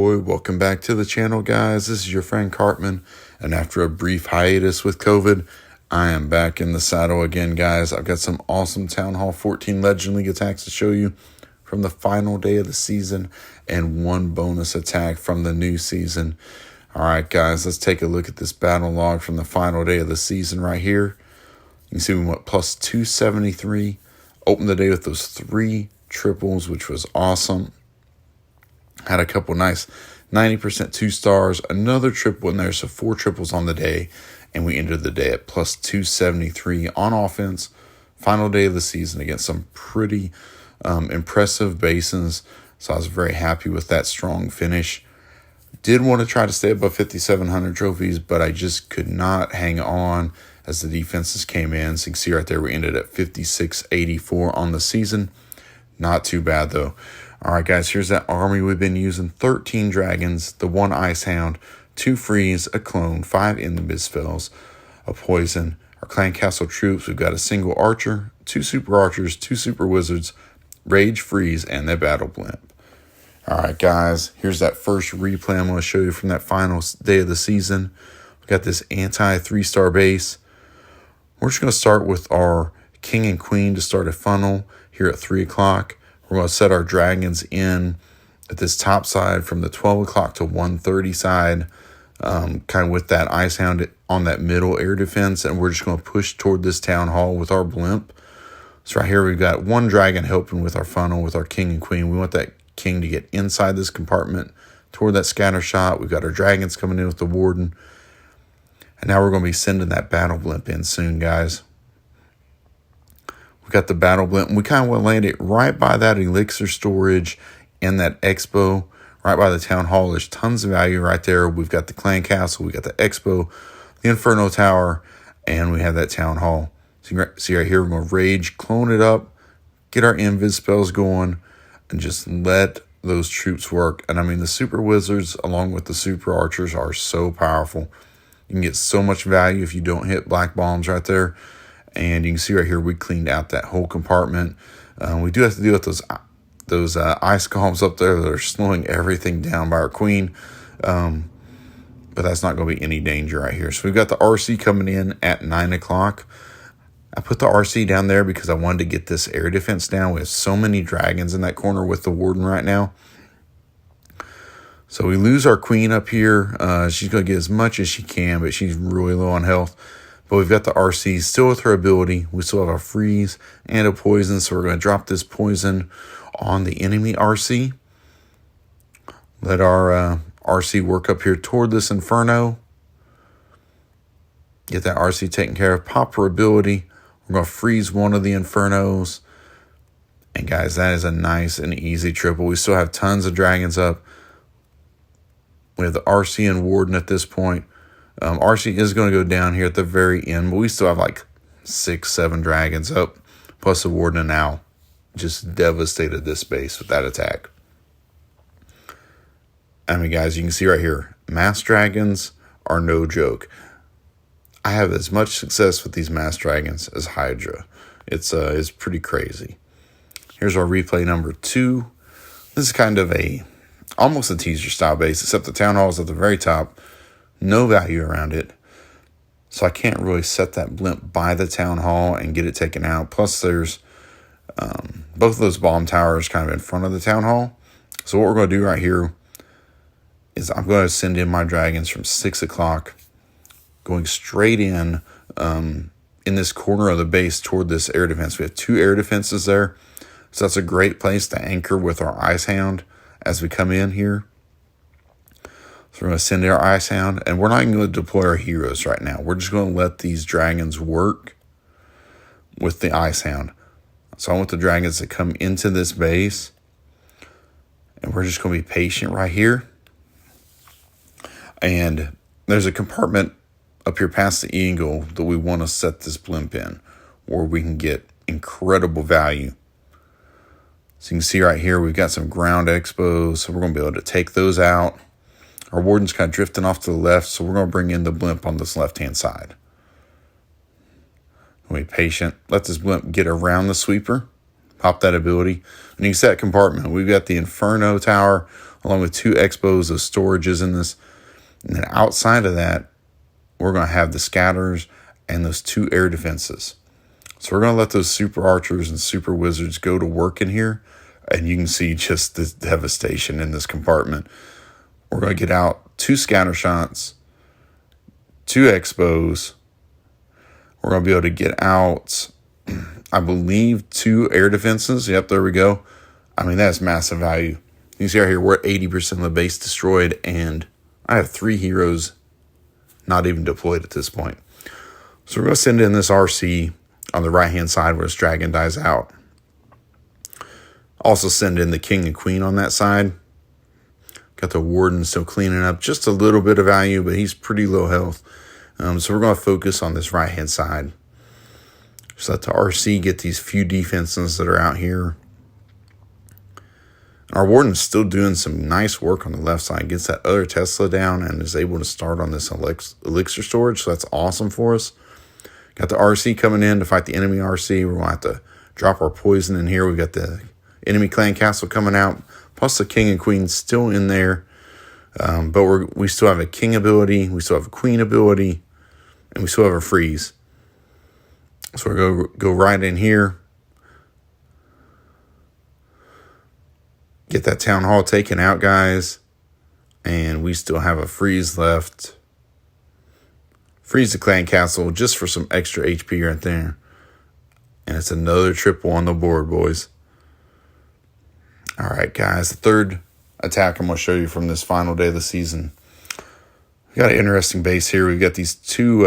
boy. Welcome back to the channel, guys. This is your friend Cartman, and after a brief hiatus with COVID, I am back in the saddle again, guys. I've got some awesome Town Hall 14 Legend League attacks to show you from the final day of the season and one bonus attack from the new season. All right, guys, let's take a look at this battle log from the final day of the season right here. You can see we went plus 273. Opened the day with those 3 triples, which was awesome. Had a couple nice 90% 2 stars, another triple in there, so 4 triples on the day, and we ended the day at plus 273 on offense. Final day of the season against some pretty impressive basins, so I was very happy with that strong finish. Did want to try to stay above 5,700 trophies, but I just could not hang on as the defenses came in. So you can see right there we ended at 5,684 on the season. Not too bad, though. All right, guys, here's that army we've been using. 13 dragons, the 1 Ice Hound, 2 freeze, a clone, 5 invis spells, a poison. Our clan castle troops, we've got a single archer, 2 super archers, 2 super wizards, rage, freeze, and the battle blimp. All right, guys, here's that first replay I'm going to show you from that final day of the season. We've got this anti-3-star base. We're just going to start with our king and queen to start a funnel here at 3 o'clock. We're going to set our dragons in at this top side from the 12 o'clock to 1:30 side, kind of with that Ice Hound on that middle air defense, and we're just going to push toward this town hall with our blimp. So right here we've got 1 dragon helping with our funnel with our king and queen. We want that king to get inside this compartment toward that scatter shot. We've got our dragons coming in with the warden. And now we're going to be sending that battle blimp in soon, guys. We got the battle blimp, and we kind of want to land it right by that elixir storage and that expo, right by the town hall. There's tons of value right there. We've got the clan castle, we got the expo, the inferno tower, and we have that town hall. So you can see right here, we're going to rage, clone it up, get our invis spells going, and just let those troops work. And I mean, the super wizards along with the super archers are so powerful. You can get so much value if you don't hit black bombs right there. And you can see right here, we cleaned out that whole compartment. We do have to deal with those ice columns up there that are slowing everything down by our queen. But that's not going to be any danger right here. So we've got the RC coming in at 9 o'clock. I put the RC down there because I wanted to get this air defense down. We have so many dragons in that corner with the warden right now. So we lose our queen up here. She's going to get as much as she can, but she's really low on health. But we've got the RC still with her ability. We still have a freeze and a poison, so we're going to drop this poison on the enemy RC. Let our RC work up here toward this inferno. Get that RC taken care of. Pop her ability. We're going to freeze one of the infernos. And guys, that is a nice and easy triple. We still have tons of dragons up. We have the RC and warden at this point. RC is going to go down here at the very end, but we still have like 6-7 dragons up, plus the warden and owl. Just devastated this base with that attack. I mean, guys, you can see right here, mass dragons are no joke. I have as much success with these mass dragons as Hydra. It's pretty crazy. Here's our replay number 2. This is kind of almost a teaser style base, except the town hall is at the very top. No value around it. So I can't really set that blimp by the town hall and get it taken out. Plus there's both of those bomb towers kind of in front of the town hall. So what we're going to do right here is I'm going to send in my dragons from 6 o'clock, going straight in this corner of the base toward this air defense. We have 2 air defenses there. So that's a great place to anchor with our Ice Hound as we come in here. So we're going to send in our Ice Hound, and we're not even going to deploy our heroes right now. We're just going to let these dragons work with the Ice Hound. So I want the dragons to come into this base, and we're just going to be patient right here. And there's a compartment up here past the eagle that we want to set this blimp in, where we can get incredible value. So you can see right here, we've got some ground expos, so we're going to be able to take those out. Our warden's kind of drifting off to the left, so we're going to bring in the blimp on this left-hand side. We'll be patient. Let this blimp get around the sweeper. Pop that ability. And you can see that compartment. We've got the Inferno Tower along with 2 expos of storages in this. And then outside of that, we're going to have the scatters and those 2 air defenses. So we're going to let those super archers and super wizards go to work in here. And you can see just the devastation in this compartment. We're going to get out 2 scatter shots, 2 expos. We're going to be able to get out, I believe, 2 air defenses. Yep, there we go. I mean, that's massive value. You can see right here, we're at 80% of the base destroyed, and I have 3 heroes not even deployed at this point. So we're going to send in this RC on the right-hand side where this dragon dies out. Also send in the king and queen on that side. Got the warden still cleaning up just a little bit of value, but he's pretty low health. So we're going to focus on this right-hand side. Just let the RC get these few defenses that are out here. Our warden's still doing some nice work on the left side. Gets that other Tesla down and is able to start on this elixir storage. So that's awesome for us. Got the RC coming in to fight the enemy RC. We're going to have to drop our poison in here. We've got the enemy clan castle coming out. Plus the king and queen still in there. But we still have a king ability. We still have a queen ability. And we still have a freeze. So we're going to go right in here. Get that town hall taken out, guys. And we still have a freeze left. Freeze the clan castle just for some extra HP right there. And it's another triple on the board, boys. All right, guys. The third attack I'm going to show you from this final day of the season. We got an interesting base here. We've got these 2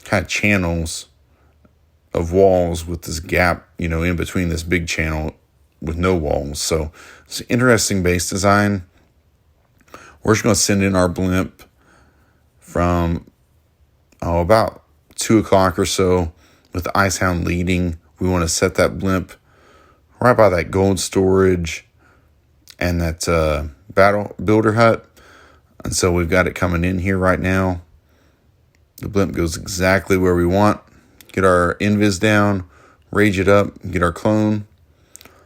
kind of channels of walls with this gap, in between this big channel with no walls. So it's an interesting base design. We're just going to send in our blimp from about 2 o'clock or so with the Icehound leading. We want to set that blimp right by that gold storage and that battle builder hut. And so we've got it coming in here right now. The blimp goes exactly where we want. Get our invis down, rage it up, get our clone.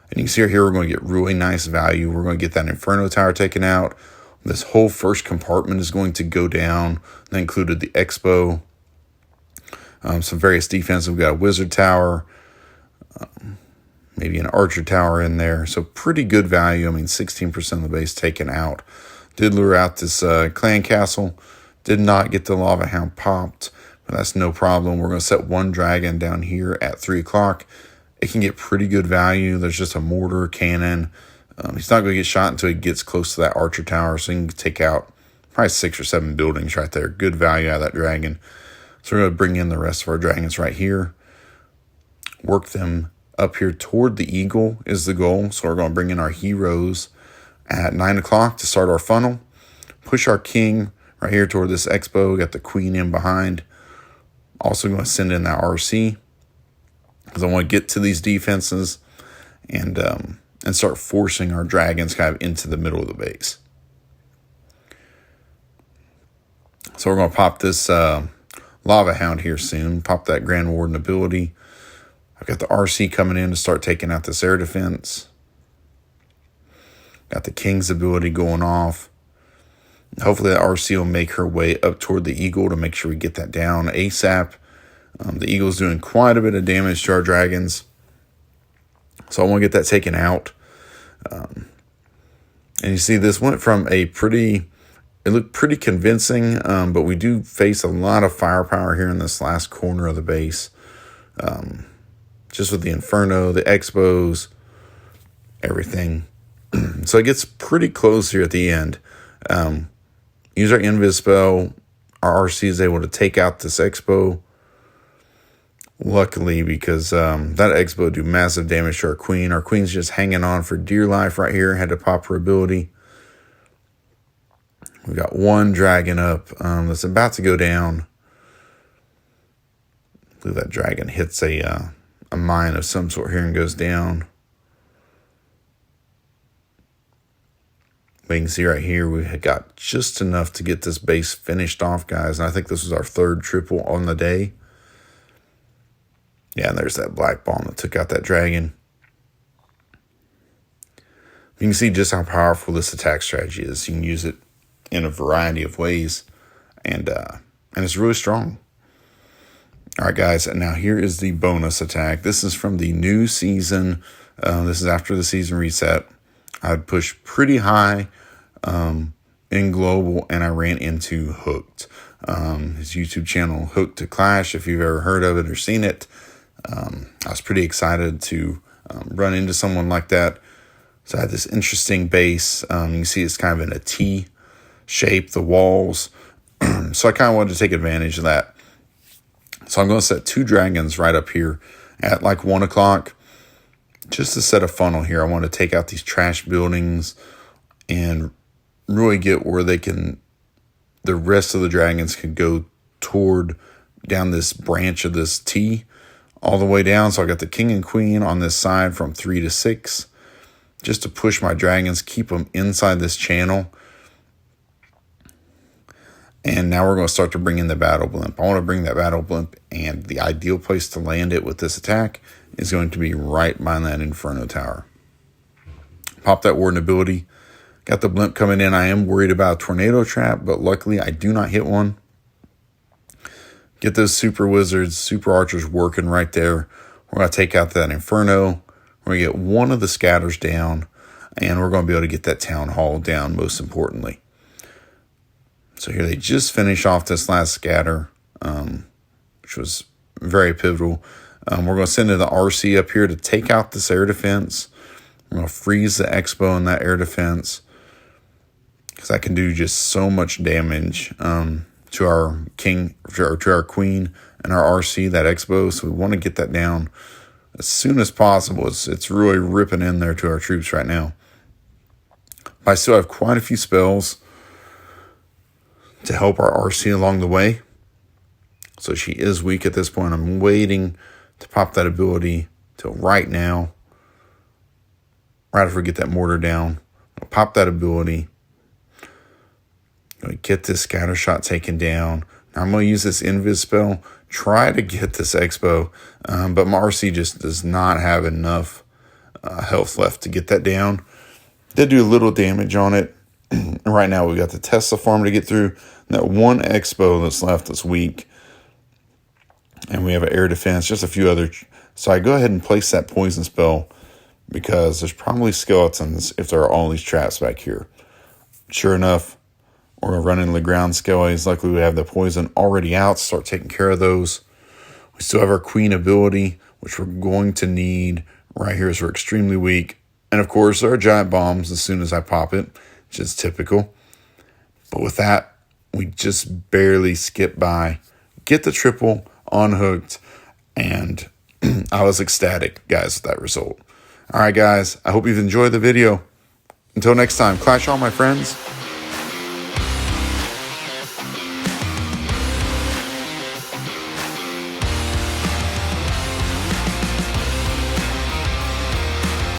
And you can see right here, we're going to get really nice value. We're going to get that Inferno Tower taken out. This whole first compartment is going to go down. That included the Expo. Some various defense. We've got a Wizard Tower. Maybe an Archer Tower in there. So pretty good value. I mean, 16% of the base taken out. Did lure out this clan castle. Did not get the Lava Hound popped. But that's no problem. We're going to set 1 dragon down here at 3 o'clock. It can get pretty good value. There's just a mortar, cannon. He's not going to get shot until he gets close to that Archer Tower. So he can take out probably 6 or 7 buildings right there. Good value out of that dragon. So we're going to bring in the rest of our dragons right here. Work them up here toward the eagle is the goal. So we're going to bring in our heroes at 9 o'clock to start our funnel. Push our king right here toward this expo. Got the queen in behind. Also going to send in that RC. Because I want to get to these defenses and start forcing our dragons kind of into the middle of the base. So we're going to pop this Lava Hound here soon. Pop that Grand Warden ability. I've got the RC coming in to start taking out this air defense. Got the King's ability going off. Hopefully that RC will make her way up toward the Eagle to make sure we get that down ASAP. The Eagle's doing quite a bit of damage to our dragons. So I want to get that taken out. And you see this went from it looked pretty convincing, but we do face a lot of firepower here in this last corner of the base. Just with the Inferno, the Expos, everything. So it gets pretty close here at the end. Use our Invis spell. Our RC is able to take out this Expo. Luckily, because that Expo do massive damage to our Queen. Our Queen's just hanging on for dear life right here. Had to pop her ability. We got 1 dragon up that's about to go down. I believe that dragon hits a mine of some sort here and goes down. But you can see right here, we had got just enough to get this base finished off, guys. And I think this was our 3rd triple on the day. Yeah, and there's that black bomb that took out that dragon. You can see just how powerful this attack strategy is. You can use it in a variety of ways, and it's really strong. All right, guys, and now here is the bonus attack. This is from the new season. This is after the season reset. I'd pushed pretty high in global, and I ran into Hooked. His YouTube channel, HookedToClash, if you've ever heard of it or seen it. I was pretty excited to run into someone like that. So I had this interesting base. You can see it's kind of in a T shape, the walls. So I kind of wanted to take advantage of that. So I'm going to set 2 dragons right up here at like 1 o'clock. Just to set a funnel here. I want to take out these trash buildings and really get where the rest of the dragons can go toward down this branch of this T all the way down. So I got the king and queen on this side from 3 to 6. Just to push my dragons, keep them inside this channel. And now we're going to start to bring in the battle blimp. I want to bring that battle blimp, and the ideal place to land it with this attack is going to be right behind that Inferno Tower. Pop that Warden ability. Got the blimp coming in. I am worried about a tornado trap, but luckily I do not hit one. Get those super wizards, super archers working right there. We're going to take out that Inferno. We're going to get one of the scatters down, and we're going to be able to get that town hall down, most importantly. So here they just finish off this last scatter, which was very pivotal. We're going to send in the RC up here to take out this air defense. We're going to freeze the Expo in that air defense, because I can do just so much damage to our king, to our queen, and our RC, that Expo. So we want to get that down as soon as possible. It's really ripping in there to our troops right now. But I still have quite a few spells to help our RC along the way. So she is weak at this point. I'm waiting to pop that ability till right now. Right after we get that mortar down, I'll pop that ability. Get this scatter shot taken down. Now I'm going to use this invis spell. Try to get this Expo, but my RC just does not have enough health left to get that down. Did do a little damage on it. Right now we got the Tesla farm to get through. That one Expo that's left that's weak. And we have an air defense, just a few other. So I go ahead and place that poison spell, because there's probably skeletons if there are all these traps back here. Sure enough, we're going to run into the ground skellies. Luckily, we have the poison already out. Start taking care of those. We still have our queen ability, which we're going to need right here, as we're extremely weak. And of course, there are giant bombs as soon as I pop it, which is typical. But with that, we just barely skip by, get the triple unhooked, and I was ecstatic, guys, with that result. All right, guys, I hope you've enjoyed the video. Until next time, clash on, my friends.